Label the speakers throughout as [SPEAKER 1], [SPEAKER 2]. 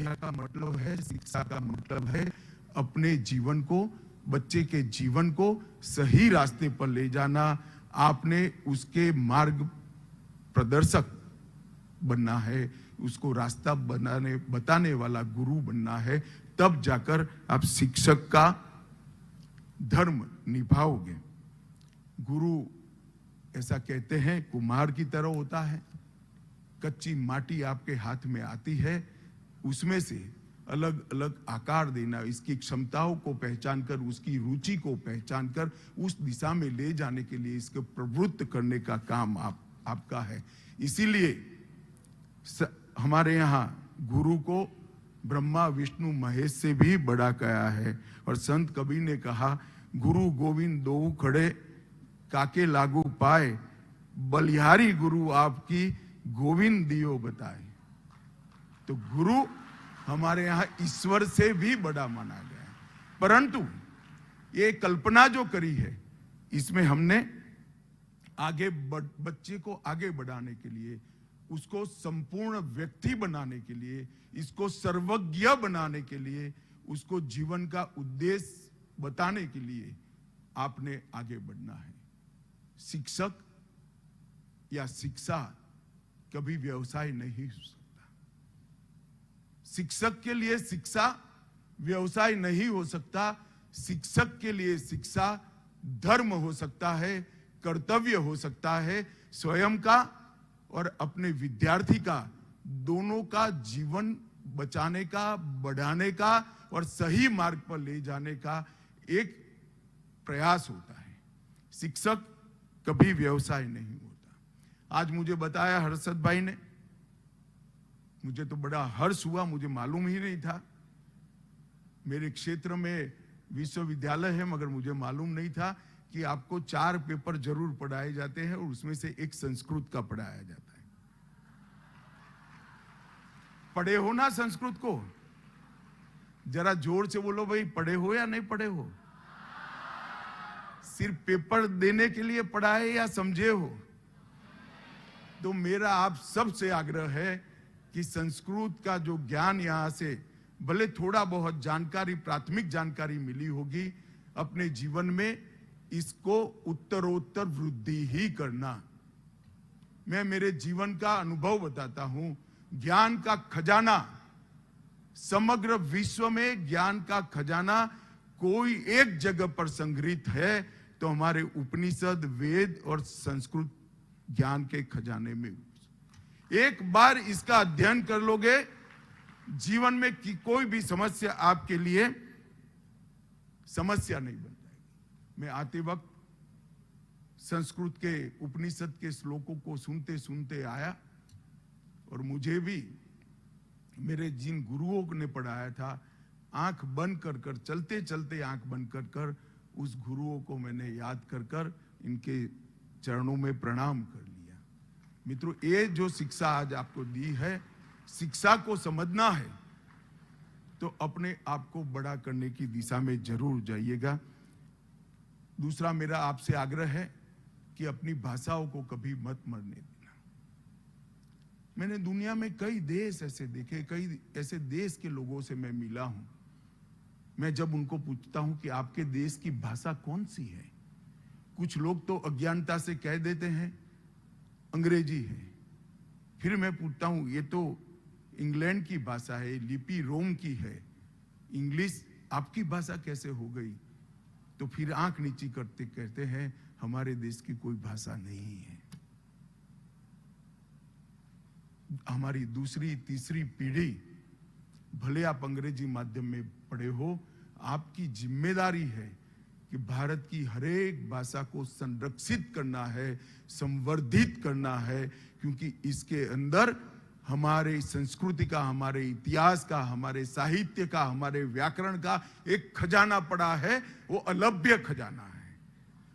[SPEAKER 1] विद्या का मतलब है, शिक्षा का मतलब है अपने जीवन को, बच्चे के जीवन को सही रास्ते पर ले जाना। आपने उसके मार्ग प्रदर्शक बनना है, उसको रास्ता बताने वाला गुरु बनना है, तब जाकर आप शिक्षक का धर्म निभाओगे। गुरु ऐसा कहते हैं कुम्हार की तरह होता है। कच्ची माटी आपके हाथ में आती है, उसमें से अलग अलग आकार देना, इसकी क्षमताओं को पहचान कर, उसकी रुचि को पहचान कर उस दिशा में ले जाने के लिए इसको प्रवृत्त करने का काम आपका है। इसीलिए हमारे यहाँ गुरु को ब्रह्मा विष्णु महेश से भी बड़ा कहा है। और संत कबीर ने कहा, गुरु गोविंद दोऊ खड़े काके लागू पाए, बलिहारी गुरु आपकी गोविंद दियो बताए। तो गुरु हमारे यहाँ ईश्वर से भी बड़ा माना गया है। परंतु ये कल्पना जो करी है, इसमें हमने आगे बच्चे को आगे बढ़ाने के लिए, उसको संपूर्ण व्यक्ति बनाने के लिए, इसको सर्वज्ञ बनाने के लिए, उसको जीवन का उद्देश्य बताने के लिए आपने आगे बढ़ना है। शिक्षक या शिक्षा कभी व्यवसाय नहीं हो सकता। शिक्षक के लिए शिक्षा व्यवसाय नहीं हो सकता। शिक्षक के लिए शिक्षा धर्म हो सकता है, कर्तव्य हो सकता है, स्वयं का और अपने विद्यार्थी का, दोनों का जीवन बचाने का, बढ़ाने का और सही मार्ग पर ले जाने का एक प्रयास होता है। शिक्षक कभी व्यवसाय नहीं होता। आज मुझे बताया हर्षद भाई ने, मुझे तो बड़ा हर्ष हुआ, मुझे मालूम ही नहीं था। मेरे क्षेत्र में विश्वविद्यालय है, मगर मुझे मालूम नहीं था कि आपको 4 पेपर जरूर पढ़ाए जाते हैं और उसमें से एक संस्कृत का पढ़ाया जाता है। पढ़े हो ना संस्कृत को? जरा जोर से बोलो भाई, पढ़े हो या नहीं पढ़े हो? सिर्फ पेपर देने के लिए पढ़ाए या समझे हो? तो मेरा आप सबसे आग्रह है कि संस्कृत का जो ज्ञान यहां से भले थोड़ा बहुत जानकारी, प्राथमिक जानकारी मिली होगी, अपने जीवन में इसको उत्तरोत्तर वृद्धि ही करना। मैं मेरे जीवन का अनुभव बताता हूं। ज्ञान का खजाना, समग्र विश्व में ज्ञान का खजाना कोई एक जगह पर संग्रहित है तो हमारे उपनिषद, वेद और संस्कृत ज्ञान के खजाने में। एक बार इसका अध्ययन कर लोगे, जीवन में की कोई भी समस्या आपके लिए समस्या नहीं बन जाएगी। मैं आते वक्त संस्कृत के उपनिषद के श्लोकों को सुनते सुनते आया और मुझे भी मेरे जिन गुरुओं ने पढ़ाया था, आंख बंद कर चलते चलते आंख बंद कर उस गुरुओं को मैंने याद कर इनके चरणों में प्रणाम कर लिया। मित्रों, ये जो शिक्षा आज आपको दी है, शिक्षा को समझना है तो अपने आप को बड़ा करने की दिशा में जरूर जाइएगा। दूसरा मेरा आपसे आग्रह है कि अपनी भाषाओं को कभी मत मरने देना। मैंने दुनिया में कई देश ऐसे देखे, कई ऐसे देश के लोगों से मैं मिला हूं। मैं जब उनको पूछता हूं कि आपके देश की भाषा कौन सी है, कुछ लोग तो अज्ञानता से कह देते हैं अंग्रेजी है। फिर मैं पूछता हूं, ये तो इंग्लैंड की भाषा है, लिपि रोम की है, इंग्लिश आपकी भाषा कैसे हो गई? तो फिर आंख नीची करते कहते हैं हमारे देश की कोई भाषा नहीं है। हमारी दूसरी तीसरी पीढ़ी, भले आप अंग्रेजी माध्यम में पढ़े हो, आपकी जिम्मेदारी है कि भारत की हर एक भाषा को संरक्षित करना है, संवर्धित करना है, क्योंकि इसके अंदर हमारे संस्कृति का, हमारे इतिहास का, हमारे साहित्य का, हमारे व्याकरण का एक खजाना पड़ा है। वो अलभ्य खजाना है।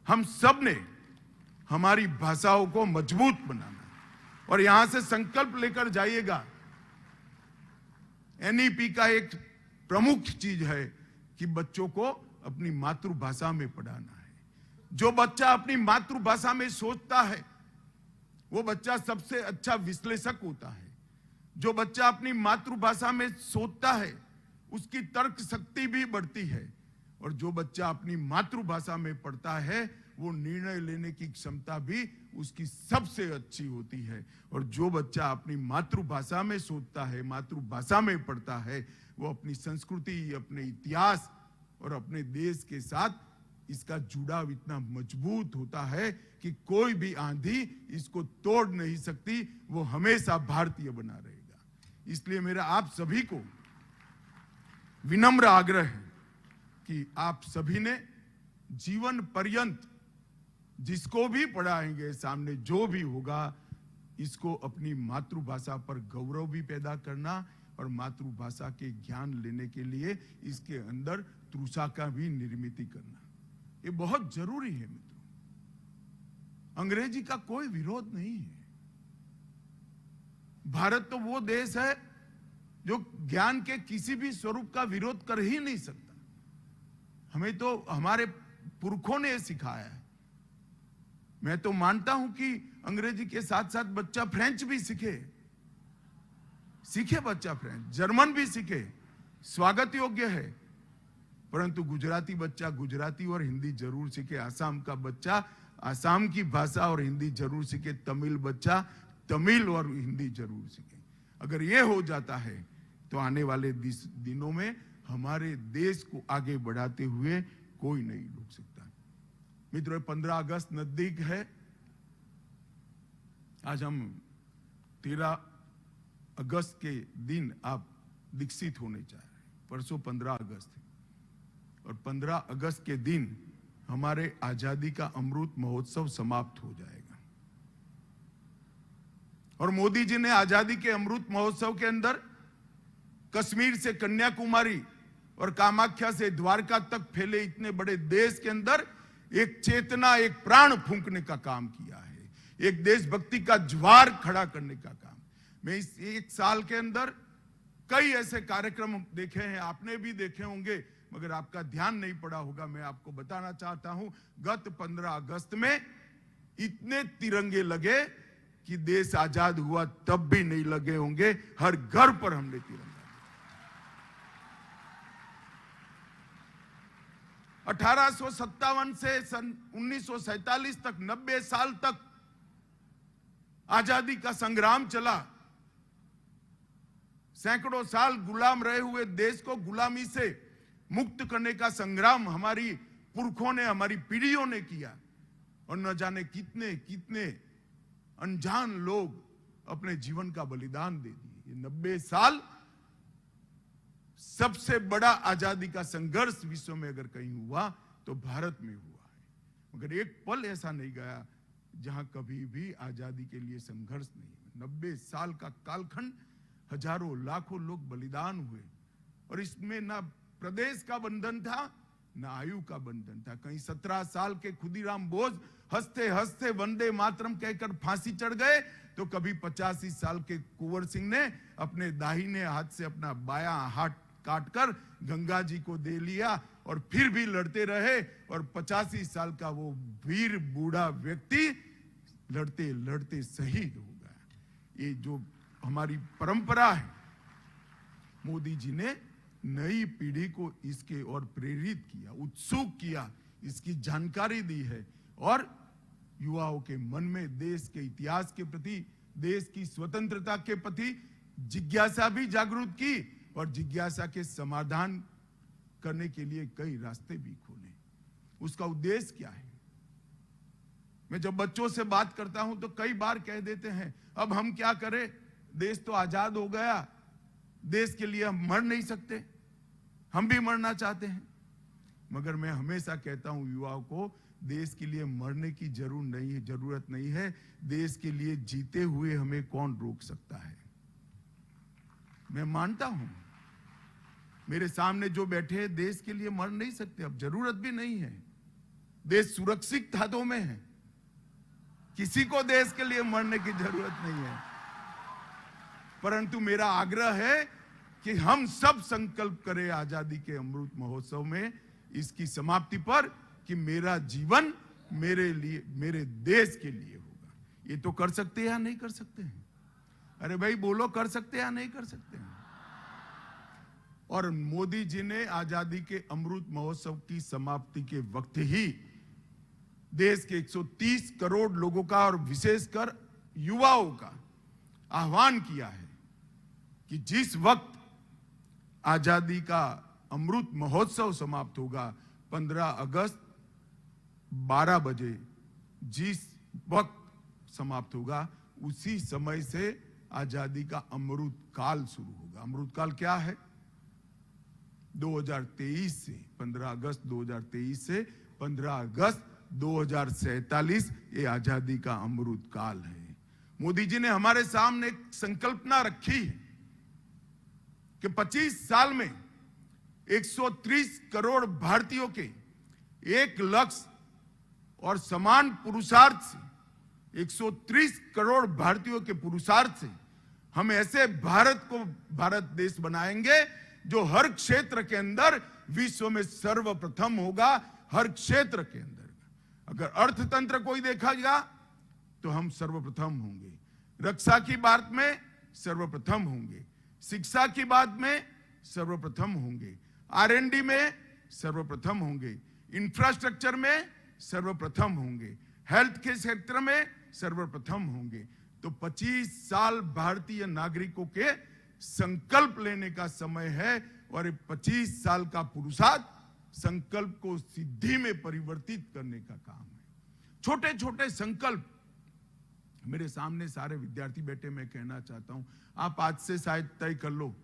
[SPEAKER 1] हम सब ने हमारी भाषाओं को मजबूत बनाना है और यहां से संकल्प लेकर जाइएगा। एनईपी का एक प्रमुख चीज है कि बच्चों को अपनी मातृभाषा में पढ़ाना है। जो बच्चा अपनी मातृभाषा में सोचता है, वो बच्चा सबसे अच्छा विश्लेषक होता है। जो बच्चा अपनी मातृभाषा में सोचता है उसकी तर्क शक्ति भी बढ़ती है, और जो बच्चा अपनी मातृभाषा में पढ़ता है वो निर्णय लेने की क्षमता भी उसकी सबसे अच्छी होती है। और जो बच्चा अपनी मातृभाषा में सोचता है, मातृभाषा में पढ़ता है, वो अपनी संस्कृति, अपने इतिहास और अपने देश के साथ इसका जुड़ाव इतना मजबूत होता है कि कोई भी आंधी इसको तोड़ नहीं सकती, वो हमेशा भारतीय बना रहेगा। इसलिए मेरा आप सभी को विनम्र आग्रह है कि आप सभी ने जीवन पर्यंत जिसको भी पढ़ाएंगे, सामने जो भी होगा, इसको अपनी मातृभाषा पर गौरव भी पैदा करना और मातृभाषा के ज्ञान लेने के लिए इसके अंदर तृषा का भी निर्मित करना, ये बहुत जरूरी है मित्रों। अंग्रेजी का कोई विरोध नहीं है। भारत तो वो देश है जो ज्ञान के किसी भी स्वरूप का विरोध कर ही नहीं सकता। हमें तो हमारे पुरखों ने सिखाया है। मैं तो मानता हूं कि अंग्रेजी के साथ साथ बच्चा फ्रेंच भी सीखे बच्चा फ्रेंच, जर्मन भी सीखे, स्वागत योग्य है। परंतु गुजराती बच्चा गुजराती और हिंदी जरूर सीखे, आसाम का बच्चा आसाम की भाषा और हिंदी जरूर सीखे, तमिल बच्चा तमिल और हिंदी जरूर सीखे। अगर ये हो जाता है तो आने वाले दिनों में हमारे देश को आगे बढ़ाते हुए कोई नहीं रोक सकता। मित्रों, 15 अगस्त नजदीक है। आज हम 13 अगस्त के दिन आप दीक्षित होने जा रहे हैं। परसों 15 अगस्त है और 15 अगस्त के दिन हमारे आजादी का अमृत महोत्सव समाप्त हो जाएगा। और मोदी जी ने आजादी के अमृत महोत्सव के अंदर कश्मीर से कन्याकुमारी और कामाख्या से द्वारका तक फैले इतने बड़े देश के अंदर एक चेतना, एक प्राण फूंकने का काम किया है, एक देशभक्ति का ज्वार खड़ा करने का काम। मैं इस एक साल के अंदर कई ऐसे कार्यक्रम देखे हैं, आपने भी देखे होंगे, मगर आपका ध्यान नहीं पड़ा होगा। मैं आपको बताना चाहता हूं, गत 15 अगस्त में इतने तिरंगे लगे कि देश आजाद हुआ तब भी नहीं लगे होंगे। हर घर पर हमने तिरंगा। 1857 से सन 1947 तक 90 साल तक आजादी का संग्राम चला। सैकड़ों साल गुलाम रहे हुए देश को गुलामी से मुक्त करने का संग्राम हमारी पुरखों ने, हमारी पीढ़ियों ने किया। और न जाने कितने कितने अनजान लोग अपने जीवन का बलिदान दे दिए। ये 90 साल सबसे बड़ा आजादी का संघर्ष विश्व में अगर कहीं हुआ तो भारत में हुआ है। मगर एक पल ऐसा नहीं गया जहां कभी भी आजादी के लिए संघर्ष नहीं हुआ। 90 साल का कालखंड, हजारों लाखों लोग बलिदान हुए। और इसमें ना प्रदेश का बंधन था, ना आयु का बंधन था। कहीं 17 साल के खुदीराम बोस हंसते हंसते वंदे मातरम कहकर फांसी चढ़ गए, तो कभी 85 साल के कुंवर सिंह ने अपने दाहिने हाथ से अपना बायां हाथ काटकर गंगा जी को दे लिया और फिर भी लड़ते रहे। और 85 साल का वो वीर बूढ़ा व्यक्ति लड़ते लड़ते शहीद हो गया। ये जो हमारी परंपरा है, मोदी जी ने नई पीढ़ी को इसके और प्रेरित किया, उत्सुक किया, इसकी जानकारी दी है और युवाओं के मन में देश के इतिहास के प्रति, देश की स्वतंत्रता के प्रति जिज्ञासा भी जागृत की और जिज्ञासा के समाधान करने के लिए कई रास्ते भी खोले। उसका उद्देश्य क्या है? मैं जब बच्चों से बात करता हूं तो कई बार कह देते हैं, अब हम क्या करें, देश तो आजाद हो गया, देश के लिए हम मर नहीं सकते, हम भी मरना चाहते हैं। मगर मैं हमेशा कहता हूं युवाओं को, देश के लिए मरने की जरूरत नहीं है, देश के लिए जीते हुए हमें कौन रोक सकता है। मैं मानता हूं मेरे सामने जो बैठे हैं देश के लिए मर नहीं सकते, अब जरूरत भी नहीं है, देश सुरक्षित हाथों में है, किसी को देश के लिए मरने की जरूरत नहीं है। परंतु मेरा आग्रह है कि हम सब संकल्प करें आजादी के अमृत महोत्सव में इसकी समाप्ति पर कि मेरा जीवन मेरे लिए, मेरे देश के लिए होगा। ये तो कर सकते हैं या नहीं कर सकते हैं? अरे भाई बोलो, कर सकते हैं या नहीं कर सकते हैं? और मोदी जी ने आजादी के अमृत महोत्सव की समाप्ति के वक्त ही देश के 130 करोड़ लोगों का और विशेषकर युवाओं का आह्वान किया है कि जिस वक्त आजादी का अमृत महोत्सव समाप्त होगा 15 अगस्त 12 बजे, जिस वक्त समाप्त होगा उसी समय से आजादी का अमृत काल शुरू होगा। अमृत काल क्या है? 2023 से 15 अगस्त 2023 से 15 अगस्त 2047 ये आजादी का अमृत काल है। मोदी जी ने हमारे सामने एक संकल्पना रखी है कि 25 साल में 130 करोड़ भारतीयों के एक लक्ष्य और समान पुरुषार्थ से 130 करोड़ भारतीयों के पुरुषार्थ से हम ऐसे भारत को भारत देश बनाएंगे जो हर क्षेत्र के अंदर विश्व में सर्वप्रथम होगा। हर क्षेत्र के अंदर अगर अर्थतंत्र कोई देखेगा तो हम सर्वप्रथम होंगे, रक्षा की बात में सर्वप्रथम होंगे, शिक्षा की बात में सर्वप्रथम होंगे, R&D में सर्वप्रथम होंगे, इंफ्रास्ट्रक्चर में सर्वप्रथम होंगे, हेल्थ के क्षेत्र में सर्वप्रथम होंगे। तो 25 साल भारतीय नागरिकों के संकल्प लेने का समय है और 25 साल का पुरुषार्थ संकल्प को सिद्धि में परिवर्तित करने का काम है। छोटे छोटे संकल्प मेरे सामने सारे विद्यार्थी बैठे, मैं कहना चाहता हूं आप आज से शायद तय कर लो,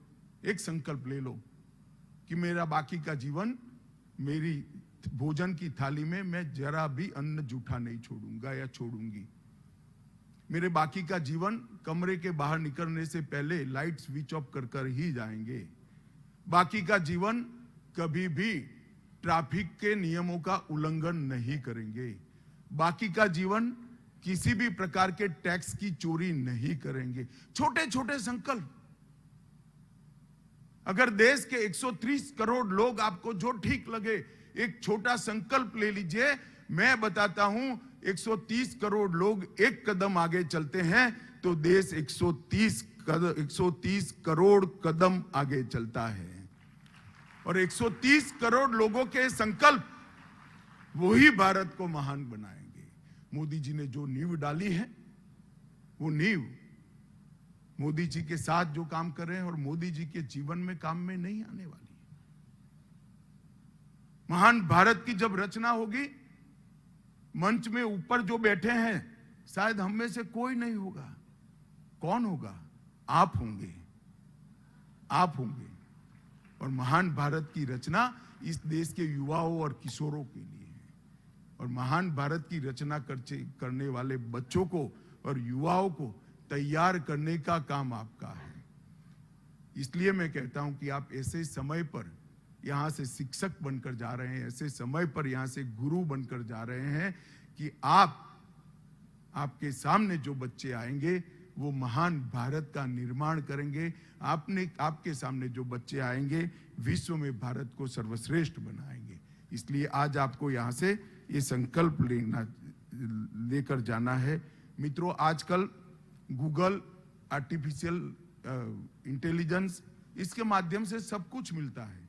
[SPEAKER 1] एक संकल्प ले लो कि मेरा बाकी का जीवन मेरी भोजन की थाली में मैं जरा भी अन्न जूठा नहीं छोड़ूंगा या छोड़ूंगी। मेरे बाकी का जीवन कमरे के बाहर निकलने से पहले लाइट स्विच ऑफ कर कर ही जाएंगे। बाकी का जीवन कभी भी ट्रैफिक के नियमों का उल्लंघन नहीं करेंगे। बाकी का जीवन किसी भी प्रकार के टैक्स की चोरी नहीं करेंगे। छोटे छोटे संकल्प। अगर देश के 130 करोड़ लोग आपको जो ठीक लगे एक छोटा संकल्प ले लीजिए। मैं बताता हूं 130 करोड़ लोग एक कदम आगे चलते हैं तो देश 130 करोड़ कदम आगे चलता है। और 130 करोड़ लोगों के संकल्प वही भारत को महान बनाएंगे। मोदी जी ने जो नींव डाली है वो नींव मोदी जी के साथ जो काम कर रहे हैं और मोदी जी के जीवन में काम में नहीं आने वाली। महान भारत की जब रचना होगी, मंच में ऊपर जो बैठे हैं शायद हम में से कोई नहीं होगा। कौन होगा? आप होंगे, आप होंगे। और महान भारत की रचना इस देश के युवाओं और किशोरों के लिए है। और महान भारत की रचना करने वाले बच्चों को और युवाओं को तैयार करने का काम आपका है। इसलिए मैं कहता हूं कि आप ऐसे समय पर यहां से शिक्षक बनकर जा रहे हैं, ऐसे समय पर यहां से गुरु बनकर जा रहे हैं कि आपके सामने जो बच्चे आएंगे वो महान भारत का निर्माण करेंगे। आपके सामने जो बच्चे आएंगे विश्व में भारत को सर्वश्रेष्ठ बनाएंगे। इसलिए आज आपको यहां से ये संकल्प लेकर जाना है। मित्रों, आजकल गूगल, आर्टिफिशियल इंटेलिजेंस, इसके माध्यम से सब कुछ मिलता है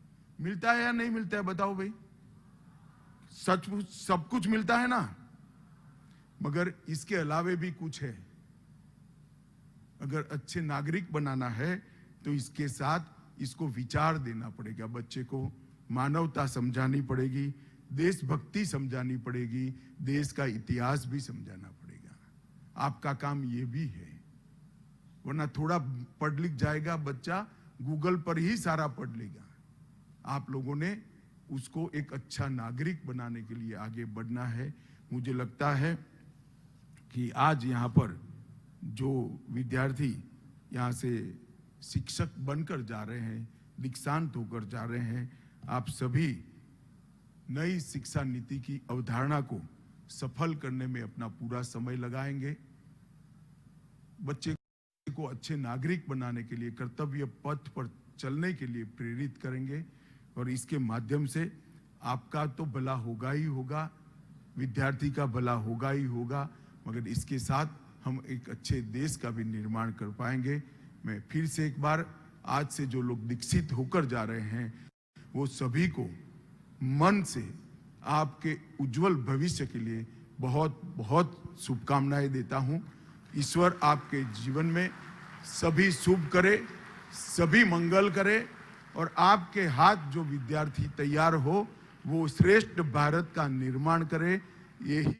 [SPEAKER 1] या नहीं मिलता है? बताओ भाई, सच सब कुछ मिलता है ना? मगर इसके अलावे भी कुछ है। अगर अच्छे नागरिक बनाना है तो इसके साथ इसको विचार देना पड़ेगा। बच्चे को मानवता समझानी पड़ेगी, देशभक्ति समझानी पड़ेगी, देश का इतिहास भी समझाना पड़ेगा। आपका काम ये भी है। वरना थोड़ा पढ़ लिख जाएगा बच्चा, गूगल पर ही सारा पढ़ लेगा। आप लोगों ने उसको एक अच्छा नागरिक बनाने के लिए आगे बढ़ना है। मुझे लगता है कि आज यहाँ पर जो विद्यार्थी यहाँ से शिक्षक बनकर जा रहे हैं, दीक्षांत होकर जा रहे हैं, आप सभी नई शिक्षा नीति की अवधारणा को सफल करने में अपना पूरा समय लगाएंगे। बच्चे को अच्छे नागरिक बनाने के लिए, कर्तव्य पथ पर चलने के लिए प्रेरित करेंगे। और इसके माध्यम से आपका तो भला होगा ही होगा, विद्यार्थी का भला होगा ही होगा, मगर इसके साथ हम एक अच्छे देश का भी निर्माण कर पाएंगे। मैं फिर से एक बार आज से जो लोग दीक्षित होकर जा रहे हैं वो सभी को मन से आपके उज्जवल भविष्य के लिए बहुत बहुत शुभकामनाएं देता हूं। ईश्वर आपके जीवन में सभी शुभ करे, सभी मंगल करे और आपके हाथ जो विद्यार्थी तैयार हो वो श्रेष्ठ भारत का निर्माण करे। यही